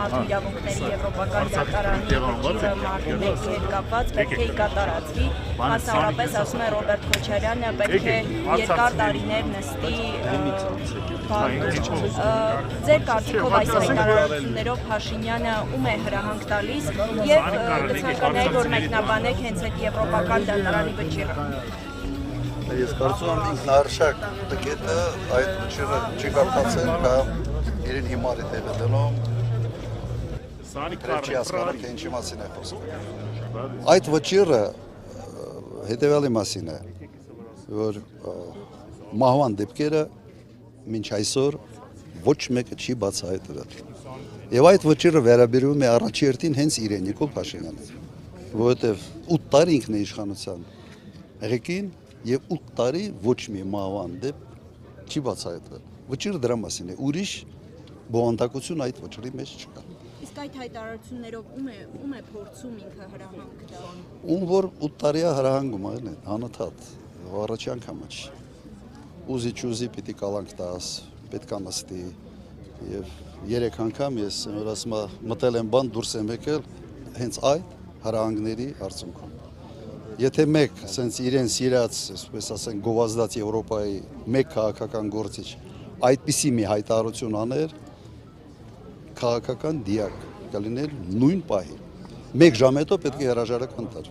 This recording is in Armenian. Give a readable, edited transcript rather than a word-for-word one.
մարդու իրավունքների եվրոպական դատարանի վճիռը մարտի 1-ի հետ կապված պետք է կատարածվի, մասնավորապես ասում է Ռոբերտ Քոչարյանը, պետք է երկար տարիներ նստի բանտում։ Ձեր կարծիքով այս հայտարարություններով Փաշինյանը ում է հրահանգ տալիս եւ կցանկանայի, որ մեկնաբանեք հենց այդ եվրոպական դատարանի վճիռը։ Ես կարծում եմ ինքնարշակ տկետը այդ վճիռը չի կարծել, կամ իրեն հիմարի տեղը դնում, չի հասկանում, թե ինչի մասին է խոսում։ Այդ վճիռը հետևյալի մասին է, որ մահվան դեպքերը մինչ այսօր ոչ մեկը չի բացահայտվել։ Եվ այդ վճիռը վերաբերում է առաջերտին հենց իրեն Նիկոլ Փաշինյանին, որովհետև 8 տարի ինքն է իշխանության ղեկին եւ 8 տարի ոչ մի մահվան դեպք չի բացահայտվել։ Վճիռը դրա մասին է, ուրիշ բովանդակություն այդ վճռի մեջ չկա։ Իսկ այդ հայտարարություններով ում է փորձում ինքը հրահանգ տալ։ Ում որ 8 տարիա հրահանգում է, անընդհատ, առաջի անգամը չի։ Ուզի պիտի կալանք տաս, պետքա նստի եւ 3 անգամ ես ասում մտել եմ բան դուրս եմ եկել հենց այդ հրահանգների արդյունքում։ Եթե մեկ սենց իրեն սիրած, այսպես ասենք, գովազդած Եվրոպայի մեկ քաղաքական գործիչ այդպիսի մի հայտարարություն աներ, քաղաքական դիակ կլիներ նույն պահի։ 1 ժամ հետո պետք է հրաժարական տար։